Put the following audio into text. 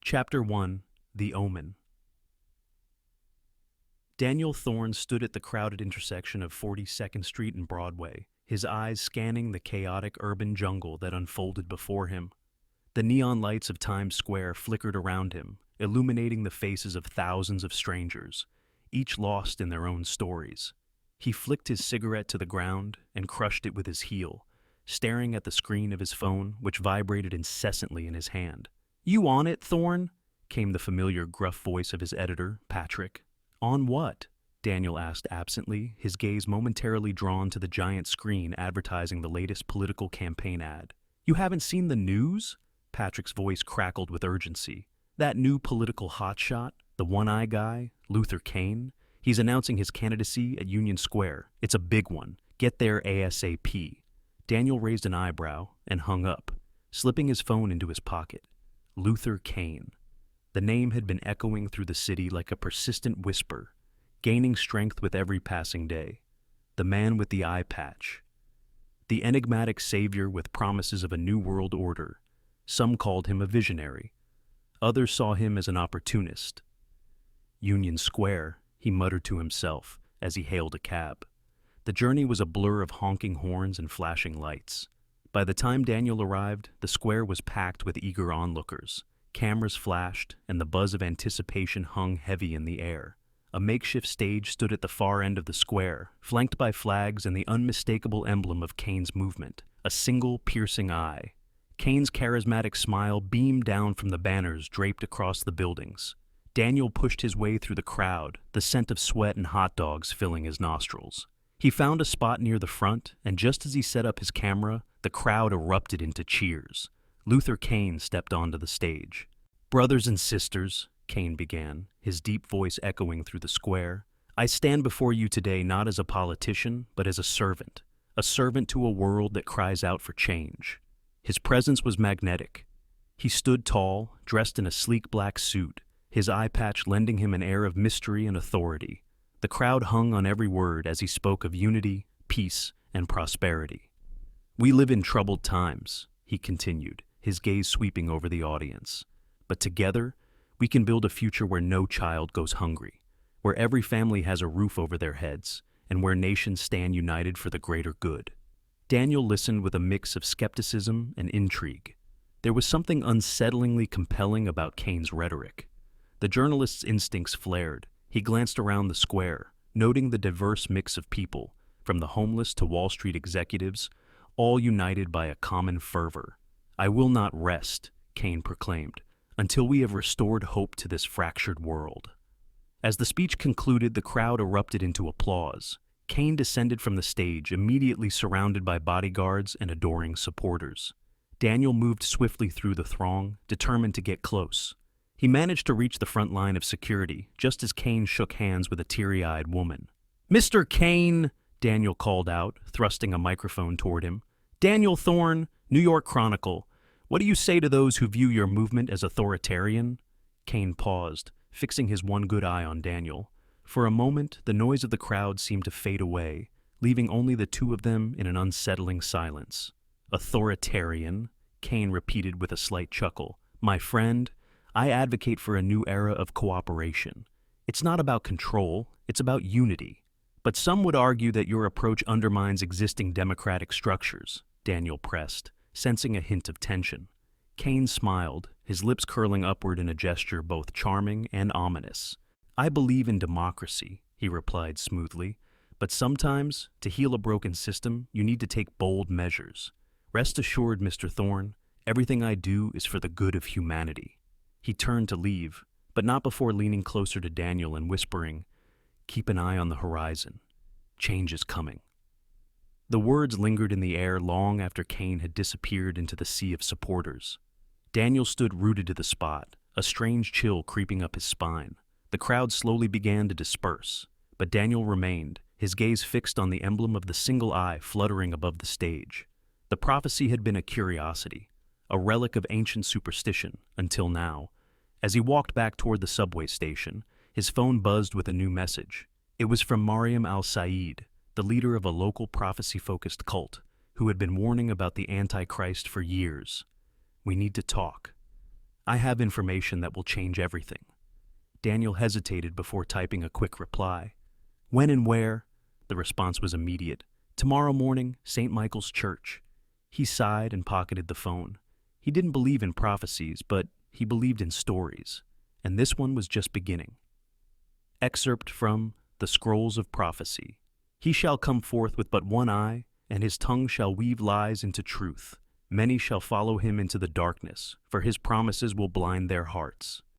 Chapter 1, The Omen. Daniel Thorne stood at the crowded intersection of 42nd Street and Broadway, his eyes scanning the chaotic urban jungle that unfolded before him. The neon lights of Times Square flickered around him, illuminating the faces of thousands of strangers, each lost in their own stories. He flicked his cigarette to the ground and crushed it with his heel, staring at the screen of his phone, which vibrated incessantly in his hand. "You on it, Thorne?" came the familiar gruff voice of his editor, Patrick. "On what?" Daniel asked absently, his gaze momentarily drawn to the giant screen advertising the latest political campaign ad. "You haven't seen the news?" Patrick's voice crackled with urgency. "That new political hotshot, the one-eye guy, Luther Cain, he's announcing his candidacy at Union Square. It's a big one. Get there ASAP." Daniel raised an eyebrow and hung up, slipping his phone into his pocket. Luther Cain. The name had been echoing through the city like a persistent whisper, gaining strength with every passing day. The man with the eye patch. The enigmatic savior with promises of a new world order. Some called him a visionary. Others saw him as an opportunist. Union Square, he muttered to himself as he hailed a cab. The journey was a blur of honking horns and flashing lights. By the time Daniel arrived, the square was packed with eager onlookers. Cameras flashed, and the buzz of anticipation hung heavy in the air. A makeshift stage stood at the far end of the square, flanked by flags and the unmistakable emblem of Cain's movement, a single piercing eye. Cain's charismatic smile beamed down from the banners draped across the buildings. Daniel pushed his way through the crowd, the scent of sweat and hot dogs filling his nostrils. He found a spot near the front, and just as he set up his camera, the crowd erupted into cheers. Luther Cain stepped onto the stage. "Brothers and sisters," Cain began, his deep voice echoing through the square, "I stand before you today not as a politician, but as a servant to a world that cries out for change." His presence was magnetic. He stood tall, dressed in a sleek black suit, his eye patch lending him an air of mystery and authority. The crowd hung on every word as he spoke of unity, peace, and prosperity. "We live in troubled times," he continued, his gaze sweeping over the audience. "But together, we can build a future where no child goes hungry, where every family has a roof over their heads, and where nations stand united for the greater good." Daniel listened with a mix of skepticism and intrigue. There was something unsettlingly compelling about Cain's rhetoric. The journalist's instincts flared. He glanced around the square, noting the diverse mix of people, from the homeless to Wall Street executives, all united by a common fervor. "I will not rest," Cain proclaimed, "until we have restored hope to this fractured world." As the speech concluded, the crowd erupted into applause. Cain descended from the stage, immediately surrounded by bodyguards and adoring supporters. Daniel moved swiftly through the throng, determined to get close. He managed to reach the front line of security, just as Cain shook hands with a teary-eyed woman. "Mr. Cain," Daniel called out, thrusting a microphone toward him. "Daniel Thorne, New York Chronicle. What do you say to those who view your movement as authoritarian?" Cain paused, fixing his one good eye on Daniel. For a moment, the noise of the crowd seemed to fade away, leaving only the two of them in an unsettling silence. "Authoritarian," Cain repeated with a slight chuckle. "My friend, I advocate for a new era of cooperation. It's not about control, it's about unity. But some would argue that your approach undermines existing democratic structures," Daniel pressed, sensing a hint of tension. Cain smiled, his lips curling upward in a gesture both charming and ominous. "I believe in democracy," he replied smoothly, "but sometimes, to heal a broken system, you need to take bold measures. Rest assured, Mr. Thorne, everything I do is for the good of humanity." He turned to leave, but not before leaning closer to Daniel and whispering, "Keep an eye on the horizon. Change is coming." The words lingered in the air long after Cain had disappeared into the sea of supporters. Daniel stood rooted to the spot, a strange chill creeping up his spine. The crowd slowly began to disperse, but Daniel remained, his gaze fixed on the emblem of the single eye fluttering above the stage. The prophecy had been a curiosity, a relic of ancient superstition, until now. As he walked back toward the subway station, his phone buzzed with a new message. It was from Mariam al-Said, the leader of a local prophecy-focused cult, who had been warning about the Antichrist for years. "We need to talk." I have information that will change everything. Daniel hesitated before typing a quick reply. When and where? The response was immediate. Tomorrow morning, St. Michael's Church. He sighed and pocketed the phone. He didn't believe in prophecies, but he believed in stories. And this one was just beginning. Excerpt from The Scrolls of Prophecy. He shall come forth with but one eye, and his tongue shall weave lies into truth. Many shall follow him into the darkness, for his promises will blind their hearts.